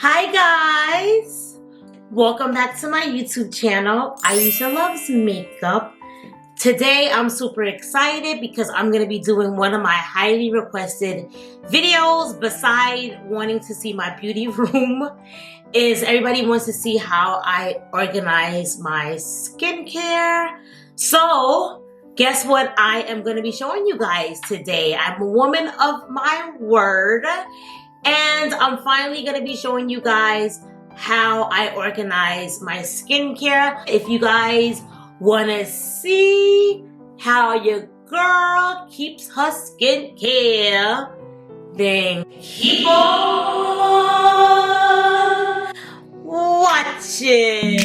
Hi guys! Welcome back to my YouTube channel, Aisha Loves Makeup. Today I'm super excited because I'm going to be doing one of my highly requested videos. Besides wanting to see my beauty room, is everybody wants to see how I organize my skincare. So guess what I am going to be showing you guys today. I'm a woman of my word. And I'm finally going to be showing you guys how I organize my skincare. If you guys want to see how your girl keeps her skincare, then keep on watching.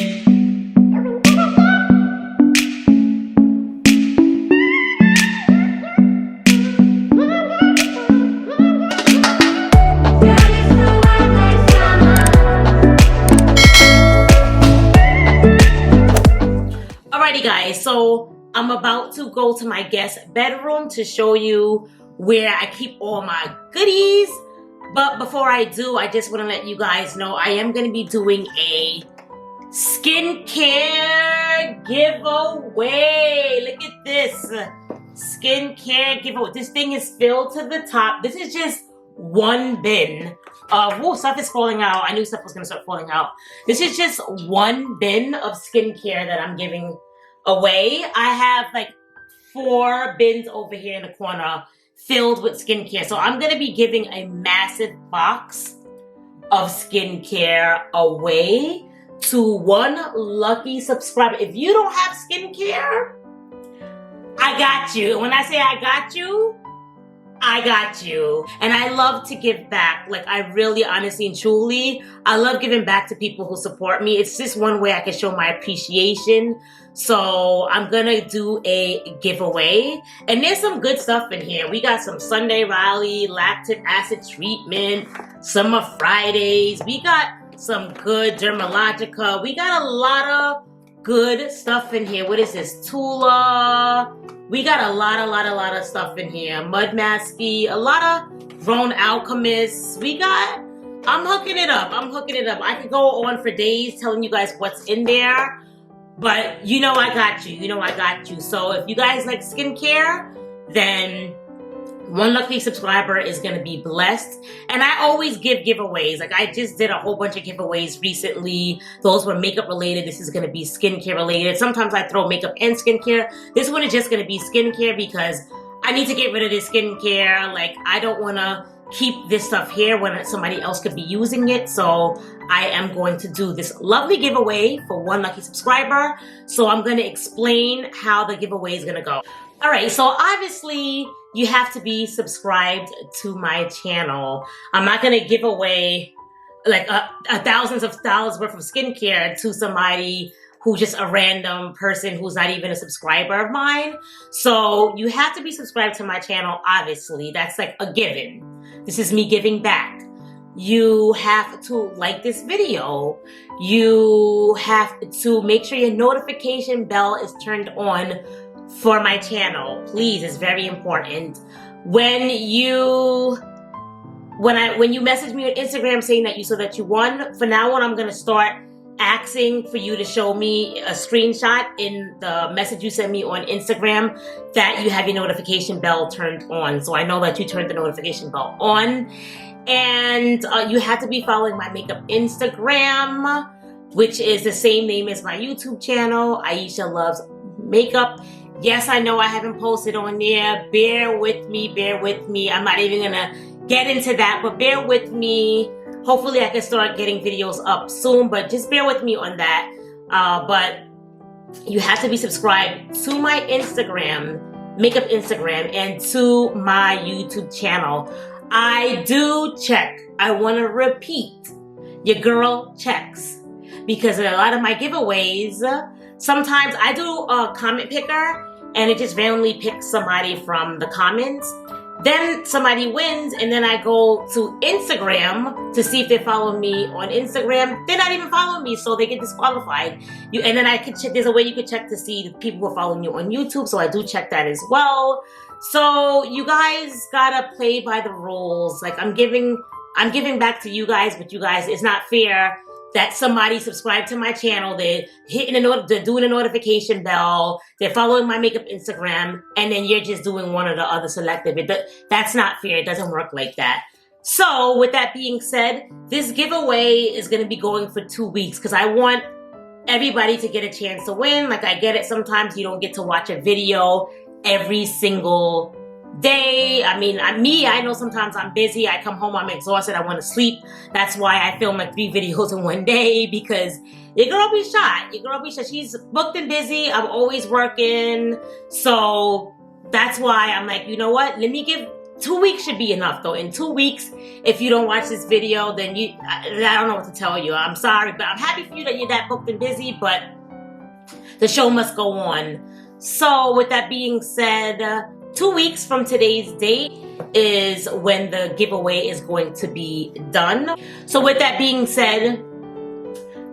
Alrighty guys, so I'm about to go to my guest bedroom to show you where I keep all my goodies. But before I do, I just want to let you guys know I am going to be doing a skincare giveaway. Look at this. Skincare giveaway. This thing is filled to the top. This is just one bin of, whoa, stuff is falling out. I knew stuff was going to start falling out. This is just one bin of skincare that I'm giving away. I have like 4 bins over here in the corner filled with skincare. So I'm going to be giving a massive box of skincare away to one lucky subscriber. If you don't have skincare, I got you. When I say I got you, I got you. And I love to give back. Like, I really, honestly and truly, I love giving back to people who support me. It's just one way I can show my appreciation. So I'm gonna do a giveaway. And there's some good stuff in here. We got some Sunday Riley, lactic acid treatment, Summer Fridays. We got some good Dermalogica. We got a lot of good stuff in here. What is this? Tula. We got a lot of stuff in here. Mud Masky, a lot of Grown Alchemists. I'm hooking it up. I could go on for days telling you guys what's in there, but you know I got you. So if you guys like skincare, then one lucky subscriber is going to be blessed. And I always give giveaways. Like, I just did a whole bunch of giveaways recently. Those were makeup related. This is going to be skincare related. Sometimes I throw makeup and skincare. This one is just going to be skincare because I need to get rid of this skincare. Like, I don't want to keep this stuff here when somebody else could be using it. So I am going to do this lovely giveaway for one lucky subscriber. So I'm going to explain how the giveaway is going to go. All right, so obviously you have to be subscribed to my channel. I'm not going to give away like thousands of dollars worth of skincare to somebody who's just a random person who's not even a subscriber of mine. So you have to be subscribed to my channel, obviously. That's like a given. This is me giving back. You have to like this video. You have to make sure your notification bell is turned on for my channel. Please, it's very important. When you message me on Instagram saying that you saw that you won, from now on I'm gonna start asking for you to show me a screenshot in the message you send me on Instagram that you have your notification bell turned on. So I know that you turned the notification bell on. And you have to be following my makeup Instagram, which is the same name as my YouTube channel, Aisha Loves Makeup. Yes, I know I haven't posted on there. Bear with me. I'm not even gonna get into that, but bear with me. Hopefully I can start getting videos up soon, but just bear with me on that. But you have to be subscribed to my Instagram, makeup Instagram, and to my YouTube channel. I do check. I wanna repeat. Your girl checks. Because in a lot of my giveaways, sometimes I do a comment picker and it just randomly picks somebody from the comments. Then somebody wins and then I go to Instagram to see if they follow me on Instagram. They're not even following me, so they get disqualified. And then I could check, there's a way you could check to see the people who are following you on YouTube, so I do check that as well. So you guys gotta play by the rules. Like, I'm giving I'm giving back to you guys, but you guys, it's not fair that somebody subscribed to my channel, they're they're doing a notification bell, they're following my makeup Instagram, and then you're just doing one or the other selective. That's not fair. It doesn't work like that. So with that being said, this giveaway is going to be going for 2 weeks because I want everybody to get a chance to win. Like, I get it. Sometimes you don't get to watch a video every single day. I mean, I know sometimes I'm busy. I come home, I'm exhausted, I want to sleep. That's why I film like 3 videos in one day, because your girl be shot. She's booked and busy. I'm always working. So that's why I'm like, you know what? Let me give 2 weeks should be enough though. In 2 weeks, if you don't watch this video, then I don't know what to tell you. I'm sorry, but I'm happy for you that you're that booked and busy, but the show must go on. So with that being said, 2 weeks from today's date is when the giveaway is going to be done. So with that being said,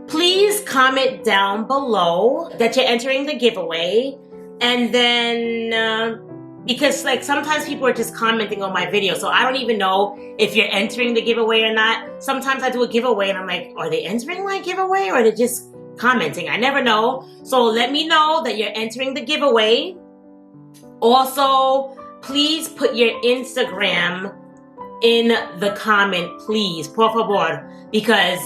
please comment down below that you're entering the giveaway. And then, because like sometimes people are just commenting on my video, so I don't even know if you're entering the giveaway or not. Sometimes I do a giveaway and I'm like, are they entering my giveaway or are they just commenting? I never know. So let me know that you're entering the giveaway. Also, please put your Instagram in the comment, please, por favor, because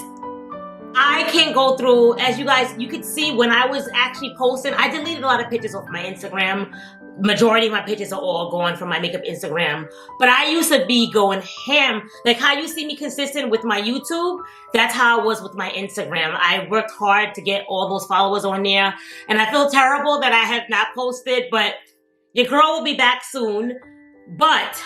I can't go through, as you could see when I was actually posting, I deleted a lot of pictures off my Instagram. Majority of my pictures are all gone from my makeup Instagram. But I used to be going ham. Like how you see me consistent with my YouTube, that's how I was with my Instagram. I worked hard to get all those followers on there. And I feel terrible that I have not posted, but your girl will be back soon. But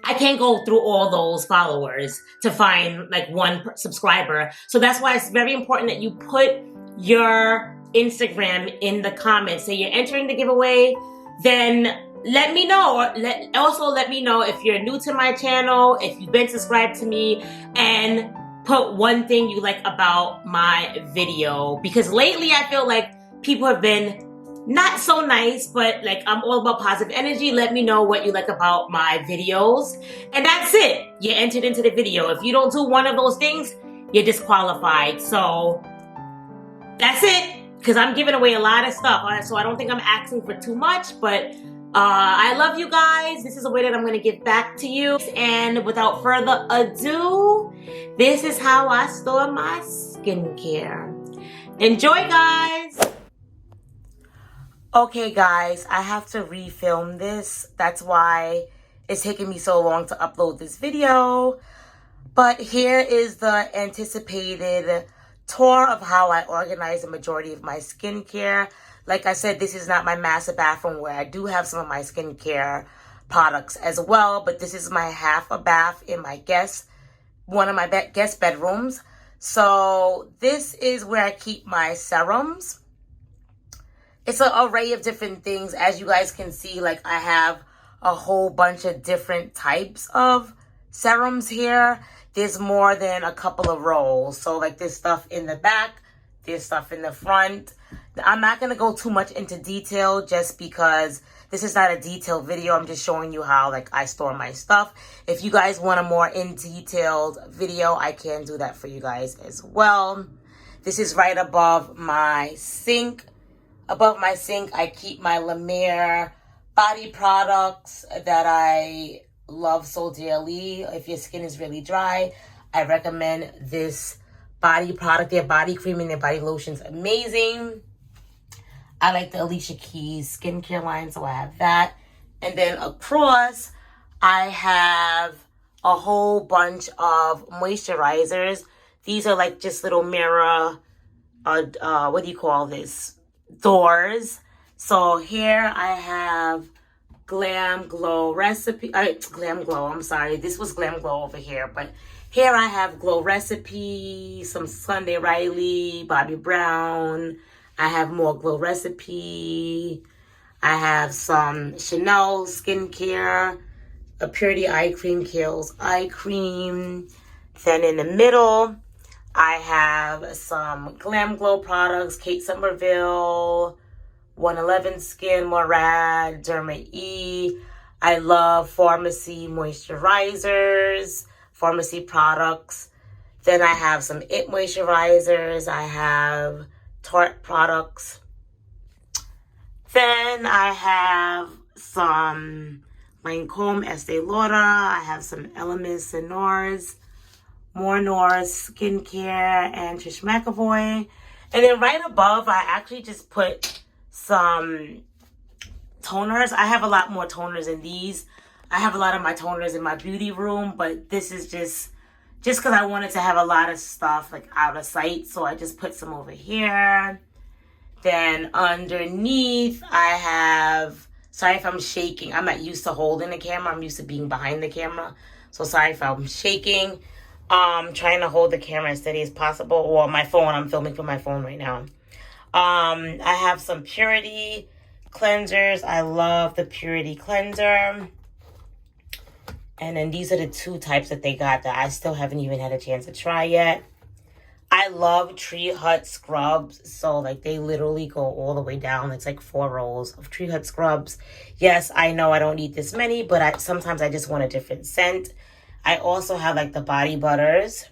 I can't go through all those followers to find like one subscriber. So that's why it's very important that you put your Instagram in the comments. Say you're entering the giveaway, then let me know. Also let me know if you're new to my channel, if you've been subscribed to me, and put one thing you like about my video. Because lately I feel like people have been not so nice, but like I'm all about positive energy. Let me know what you like about my videos. And that's it. You're entered into the video. If you don't do one of those things, you're disqualified. So that's it. Because I'm giving away a lot of stuff. So I don't think I'm asking for too much. But I love you guys. This is a way that I'm going to give back to you. And without further ado, this is how I store my skincare. Enjoy, guys. Okay guys, I have to refilm this. That's why it's taking me so long to upload this video. But here is the anticipated tour of how I organize the majority of my skincare. Like I said, this is not my master bathroom where I do have some of my skincare products as well. But this is my half a bath in my one of my guest bedrooms. So this is where I keep my serums. It's an array of different things. As you guys can see, like I have a whole bunch of different types of serums here. There's more than a couple of rolls. So like there's stuff in the back, there's stuff in the front. I'm not going to go too much into detail just because this is not a detailed video. I'm just showing you how like I store my stuff. If you guys want a more in-detailed video, I can do that for you guys as well. This is right above my sink. Above my sink, I keep my La Mer body products that I love so dearly. If your skin is really dry, I recommend this body product. Their body cream and their body lotion's amazing. I like the Alicia Keys skincare line, so I have that. And then across, I have a whole bunch of moisturizers. These are like just little mirror, what do you call this? Doors. So here I have Glam Glow Recipe. Glam Glow, I'm sorry. This was Glam Glow over here. But here I have Glow Recipe, some Sunday Riley, Bobbi Brown. I have more Glow Recipe. I have some Chanel skincare, a Purity Eye Cream, Kiehl's Eye Cream. Then in the middle, I have some Glam Glow products, Kate Somerville, 111 Skin, Murad, Derma E. I love Pharmacy moisturizers, pharmacy products. Then I have some It moisturizers. I have Tarte products. Then I have some Lancome Estee Lauder. I have some Elemis and NARS. More NARS skincare and Trish McAvoy. And then right above, I actually just put some toners. I have a lot more toners in these. I have a lot of my toners in my beauty room, but this is just because I wanted to have a lot of stuff like out of sight. So I just put some over here. Then underneath, I have, sorry if I'm shaking. I'm not used to holding the camera. I'm used to being behind the camera. So sorry if I'm shaking. Trying to hold the camera as steady as possible. Or my phone. I'm filming from my phone right now. I have some Purity cleansers. I love the Purity cleanser. And then these are the two types that they got that I still haven't even had a chance to try yet. I love Tree Hut scrubs. So like they literally go all the way down. It's like 4 rolls of Tree Hut scrubs. Yes, I know I don't need this many, but sometimes I just want a different scent. I also have like the body butters.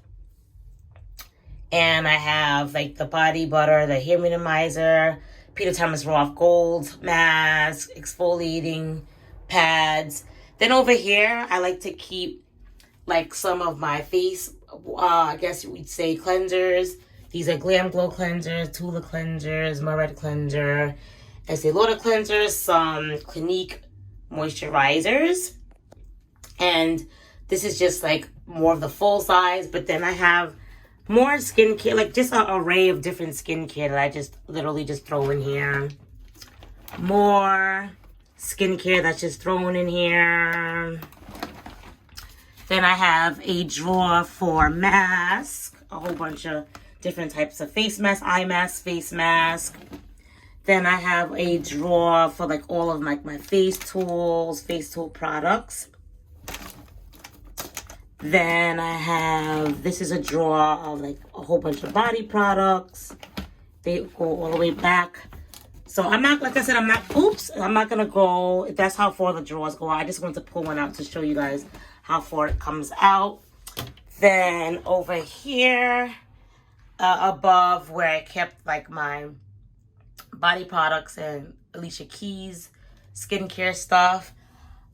And I have like the body butter, the hair minimizer, Peter Thomas Roth Gold mask, exfoliating pads. Then over here, I like to keep like some of my face, I guess we'd say cleansers. These are Glam Glow cleansers, Tula cleansers, Murad cleanser, Estee Lauder cleansers, some Clinique moisturizers. And this is just like more of the full size, but then I have more skincare, like just an array of different skincare that I just literally just throw in here. More skincare that's just thrown in here. Then I have a drawer for masks, a whole bunch of different types of face masks, eye mask, face mask. Then I have a drawer for like all of my face tools, face tool products. Then I have, this is a drawer of like a whole bunch of body products. They go all the way back. So I'm not, like I said, I'm not going to go, that's how far the drawers go. I just want to pull one out to show you guys how far it comes out. Then over here, above where I kept like my body products and Alicia Keys skincare stuff.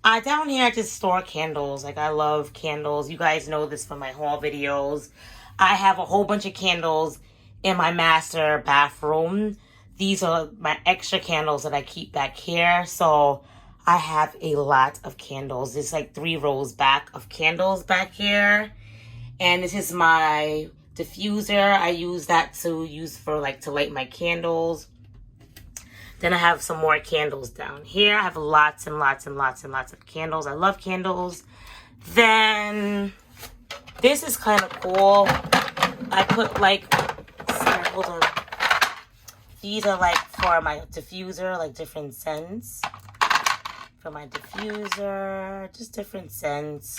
Down here I just store candles. Like I love candles. You guys know this from my haul videos. I have a whole bunch of candles in my master bathroom. These are my extra candles that I keep back here. So I have a lot of candles. There's like 3 rows back of candles back here. And this is my diffuser. I use that to light my candles. Then I have some more candles down here. I have lots and lots and lots and lots of candles. I love candles. Then this is kind of cool. I put like, hold on. These are like for my diffuser, like different scents. For my diffuser, just different scents.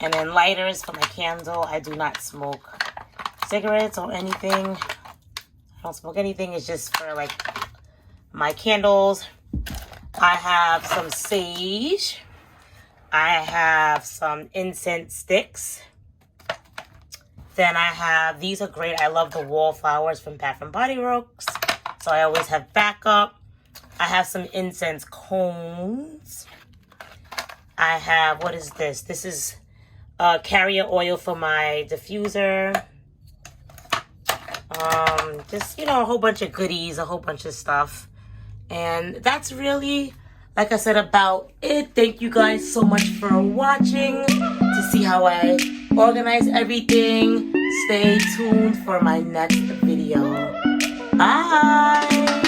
And then lighters for my candle. I do not smoke cigarettes or anything. I don't smoke anything. It's just for like my candles. I have some sage. I have some incense sticks. Then I have, these are great. I love the wallflowers from Bath and Body Works. So I always have backup. I have some incense cones. I have, what is this? This is carrier oil for my diffuser. Just, you know, a whole bunch of goodies, a whole bunch of stuff. And that's really, like I said, about it. Thank you guys so much for watching. To see how I organize everything, stay tuned for my next video. Bye!